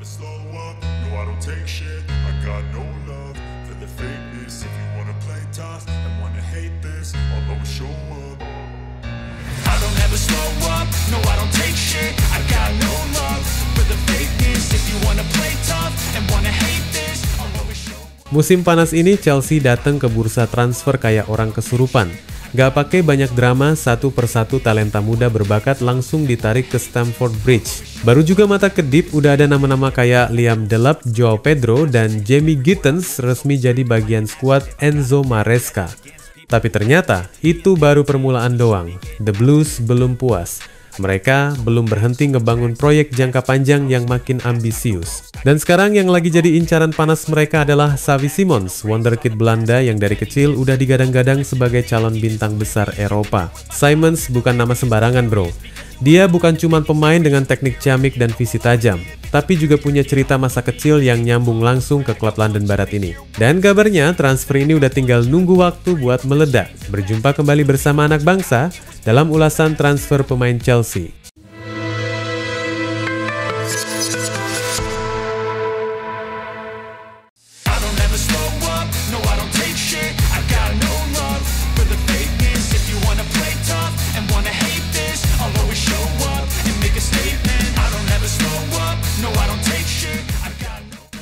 slow up, no I don't take shit. I got no love for the fakeness. If you wanna play tough and wanna hate this, I'll always show up. I don't ever slow up, no I don't take shit. I got no love for the fakeness. If you wanna play tough and wanna hate this, I'll always show up. Musim panas ini Chelsea datang ke bursa transfer kayak orang kesurupan. Gak pakai banyak drama, satu persatu talenta muda berbakat langsung ditarik ke Stamford Bridge. Baru juga mata kedip udah ada nama-nama kayak Liam Delap, Joao Pedro, dan Jamie Gittens resmi jadi bagian skuad Enzo Maresca. Tapi ternyata itu baru permulaan doang. The Blues belum puas. Mereka belum berhenti ngebangun proyek jangka panjang yang makin ambisius. Dan sekarang yang lagi jadi incaran panas mereka adalah Xavi Simons, wonderkid Belanda yang dari kecil udah digadang-gadang sebagai calon bintang besar Eropa. Simons bukan nama sembarangan bro. Dia bukan cuma pemain dengan teknik ciamik dan visi tajam, tapi juga punya cerita masa kecil yang nyambung langsung ke klub London Barat ini. Dan kabarnya transfer ini udah tinggal nunggu waktu buat meledak. Berjumpa kembali bersama anak bangsa dalam ulasan transfer pemain Chelsea.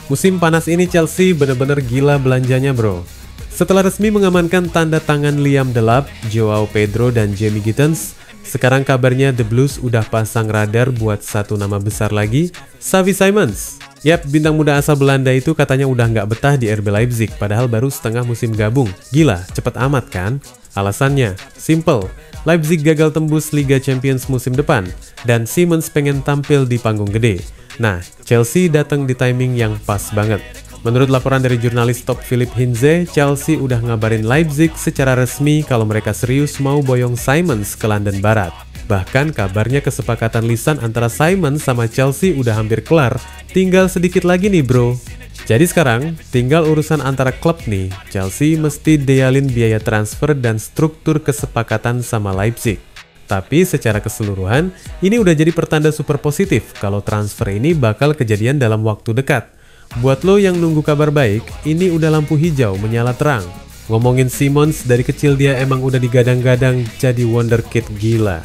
Musim panas ini Chelsea bener-bener gila belanjanya bro. Setelah resmi mengamankan tanda tangan Liam Delap, Joao Pedro, dan Jamie Gittens, sekarang kabarnya The Blues udah pasang radar buat satu nama besar lagi, Xavi Simons. Yap, bintang muda asal Belanda itu katanya udah nggak betah di RB Leipzig, padahal baru setengah musim gabung. Gila, cepet amat kan? Alasannya, simple. Leipzig gagal tembus Liga Champions musim depan, dan Simons pengen tampil di panggung gede. Nah, Chelsea datang di timing yang pas banget. Menurut laporan dari jurnalis top Philip Hinze, Chelsea udah ngabarin Leipzig secara resmi kalau mereka serius mau boyong Simons ke London Barat. Bahkan kabarnya kesepakatan lisan antara Simons sama Chelsea udah hampir kelar, tinggal sedikit lagi nih bro. Jadi sekarang, tinggal urusan antara klub nih, Chelsea mesti deyalin biaya transfer dan struktur kesepakatan sama Leipzig. Tapi secara keseluruhan, ini udah jadi pertanda super positif kalau transfer ini bakal kejadian dalam waktu dekat. Buat lo yang nunggu kabar baik, ini udah lampu hijau menyala terang. Ngomongin Simons, dari kecil dia emang udah digadang-gadang jadi wonderkid gila.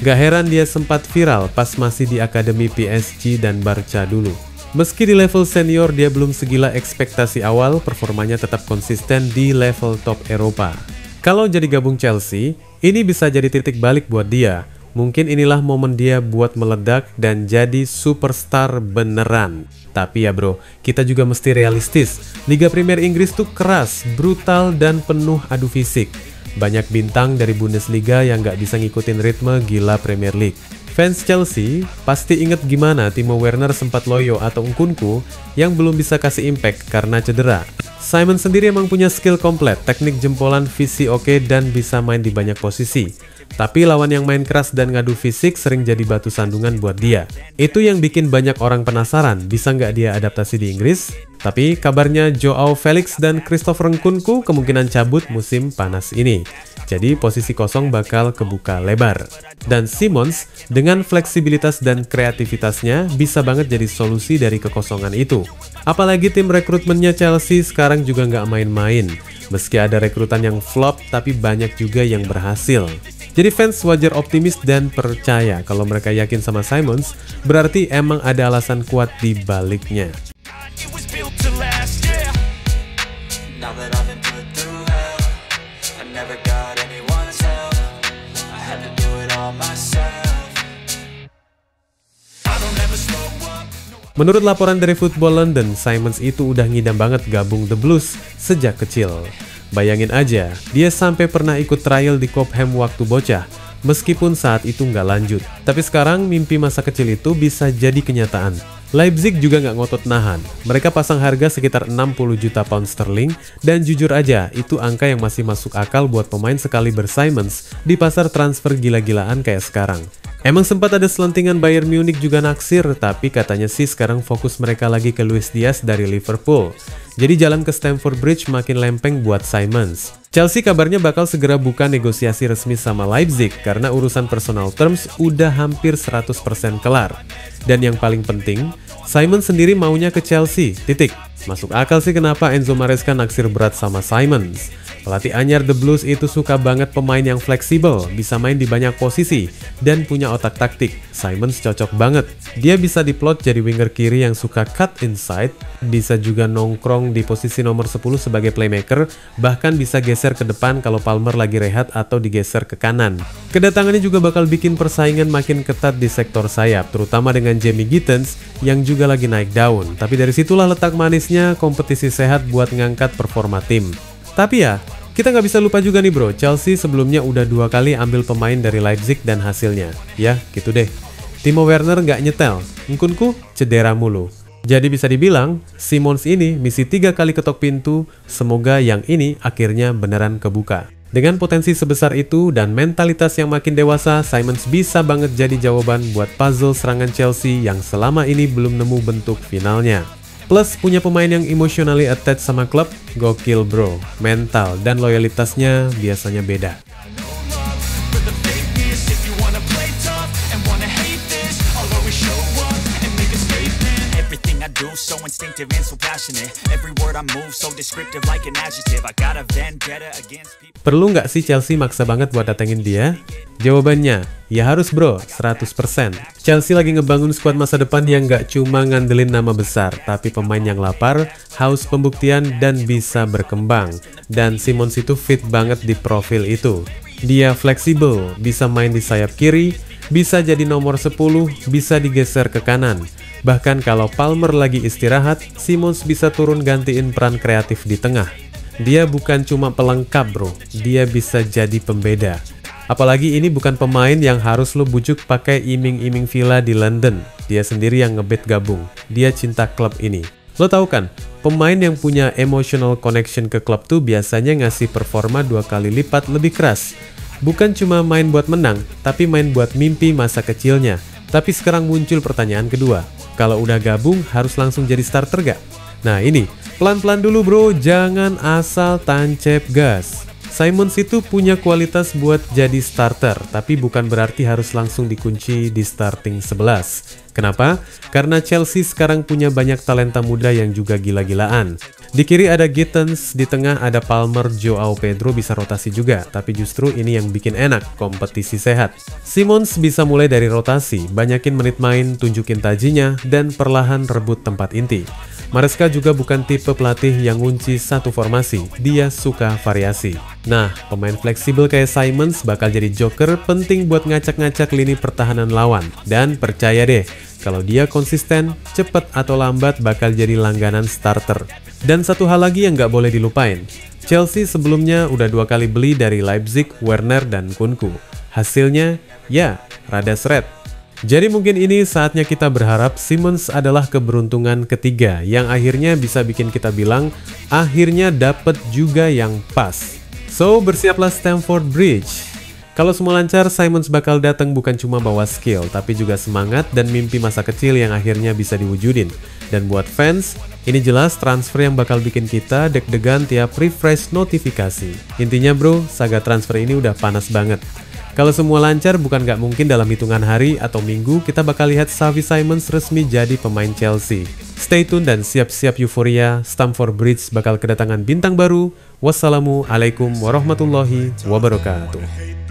Gak heran dia sempat viral pas masih di akademi PSG dan Barca dulu. Meski di level senior dia belum segila ekspektasi awal, performanya tetap konsisten di level top Eropa. Kalau jadi gabung Chelsea, ini bisa jadi titik balik buat dia. Mungkin inilah momen dia buat meledak dan jadi superstar beneran. Tapi ya bro, kita juga mesti realistis. Liga Premier Inggris tuh keras, brutal, dan penuh adu fisik. Banyak bintang dari Bundesliga yang gak bisa ngikutin ritme gila Premier League. Fans Chelsea pasti inget gimana Timo Werner sempat loyo atau Nkunku yang belum bisa kasih impact karena cedera. Simon sendiri emang punya skill komplit, teknik jempolan, visi oke, dan bisa main di banyak posisi. Tapi lawan yang main keras dan ngadu fisik sering jadi batu sandungan buat dia. Itu yang bikin banyak orang penasaran, bisa nggak dia adaptasi di Inggris? Tapi kabarnya Joao Felix dan Christopher Nkunku kemungkinan cabut musim panas ini. Jadi posisi kosong bakal kebuka lebar. Dan Simons dengan fleksibilitas dan kreativitasnya bisa banget jadi solusi dari kekosongan itu. Apalagi tim rekrutmennya Chelsea sekarang juga nggak main-main. Meski ada rekrutan yang flop, tapi banyak juga yang berhasil. Jadi fans wajar optimis dan percaya kalau mereka yakin sama Simons, berarti emang ada alasan kuat di baliknya. Menurut laporan dari Football London, Simons itu udah ngidam banget gabung The Blues sejak kecil. Bayangin aja, dia sampai pernah ikut trial di Cobham waktu bocah, meskipun saat itu nggak lanjut. Tapi sekarang mimpi masa kecil itu bisa jadi kenyataan. Leipzig juga nggak ngotot nahan. Mereka pasang harga sekitar 60 juta pound sterling, dan jujur aja, itu angka yang masih masuk akal buat pemain sekaliber Simons di pasar transfer gila-gilaan kayak sekarang. Emang sempat ada selentingan Bayern Munich juga naksir, tapi katanya sih sekarang fokus mereka lagi ke Luis Diaz dari Liverpool. Jadi jalan ke Stamford Bridge makin lempeng buat Simons. Chelsea kabarnya bakal segera buka negosiasi resmi sama Leipzig karena urusan personal terms udah hampir 100% kelar. Dan yang paling penting, Simons sendiri maunya ke Chelsea, titik. Masuk akal sih kenapa Enzo Maresca naksir berat sama Simons. Pelatih anyar The Blues itu suka banget pemain yang fleksibel, bisa main di banyak posisi, dan punya otak taktik. Simons cocok banget. Dia bisa diplot jadi winger kiri yang suka cut inside, bisa juga nongkrong di posisi nomor 10 sebagai playmaker, bahkan bisa geser ke depan kalau Palmer lagi rehat atau digeser ke kanan. Kedatangannya juga bakal bikin persaingan makin ketat di sektor sayap, terutama dengan Jamie Gittens yang juga lagi naik daun. Tapi dari situlah letak manisnya kompetisi sehat buat ngangkat performa tim. Tapi ya, kita nggak bisa lupa juga nih bro, Chelsea sebelumnya udah 2 kali ambil pemain dari Leipzig dan hasilnya. Ya, gitu deh. Timo Werner nggak nyetel, Nkunku cedera mulu. Jadi bisa dibilang, Simons ini misi 3 kali ketok pintu, semoga yang ini akhirnya beneran kebuka. Dengan potensi sebesar itu dan mentalitas yang makin dewasa, Simons bisa banget jadi jawaban buat puzzle serangan Chelsea yang selama ini belum nemu bentuk finalnya. Plus punya pemain yang emotionally attached sama klub, gokil bro. Mental dan loyalitasnya biasanya beda. Perlu nggak sih Chelsea maksa banget buat datengin dia? Jawabannya, ya harus bro, 100%. Chelsea lagi ngebangun skuad masa depan yang nggak cuma ngandelin nama besar, tapi pemain yang lapar, haus pembuktian, dan bisa berkembang. Dan Simons itu fit banget di profil itu. Dia fleksibel, bisa main di sayap kiri, bisa jadi nomor 10, bisa digeser ke kanan. Bahkan kalau Palmer lagi istirahat, Simons bisa turun gantiin peran kreatif di tengah. Dia bukan cuma pelengkap bro, dia bisa jadi pembeda. Apalagi ini bukan pemain yang harus lo bujuk pakai iming-iming villa di London. Dia sendiri yang ngebet gabung, dia cinta klub ini. Lo tahu kan, pemain yang punya emotional connection ke klub tuh biasanya ngasih performa 2 kali lipat lebih keras. Bukan cuma main buat menang, tapi main buat mimpi masa kecilnya. Tapi sekarang muncul pertanyaan kedua, kalau udah gabung harus langsung jadi starter gak? Nah ini, pelan-pelan dulu bro, jangan asal tancap gas. Simons itu punya kualitas buat jadi starter, tapi bukan berarti harus langsung dikunci di starting 11. Kenapa? Karena Chelsea sekarang punya banyak talenta muda yang juga gila-gilaan. Di kiri ada Gittens, di tengah ada Palmer, Joao Pedro bisa rotasi juga, tapi justru ini yang bikin enak, kompetisi sehat. Simons bisa mulai dari rotasi, banyakin menit main, tunjukin tajinya, dan perlahan rebut tempat inti. Maresca juga bukan tipe pelatih yang ngunci satu formasi, dia suka variasi. Nah, pemain fleksibel kayak Simons bakal jadi joker penting buat ngacak-ngacak lini pertahanan lawan. Dan percaya deh, kalau dia konsisten, cepat atau lambat bakal jadi langganan starter. Dan satu hal lagi yang nggak boleh dilupain, Chelsea sebelumnya udah 2 kali beli dari Leipzig, Werner, dan Nkunku. Hasilnya, ya, rada seret. Jadi mungkin ini saatnya kita berharap Simons adalah keberuntungan ketiga yang akhirnya bisa bikin kita bilang akhirnya dapet juga yang pas. So bersiaplah Stamford Bridge. Kalau semua lancar, Simons bakal datang bukan cuma bawa skill, tapi juga semangat dan mimpi masa kecil yang akhirnya bisa diwujudin. Dan buat fans, ini jelas transfer yang bakal bikin kita deg-degan tiap refresh notifikasi. Intinya bro, saga transfer ini udah panas banget. Kalau semua lancar, bukan nggak mungkin dalam hitungan hari atau minggu kita bakal lihat Xavi Simons resmi jadi pemain Chelsea. Stay tune dan siap-siap euforia, Stamford Bridge bakal kedatangan bintang baru. Wassalamualaikum warahmatullahi wabarakatuh.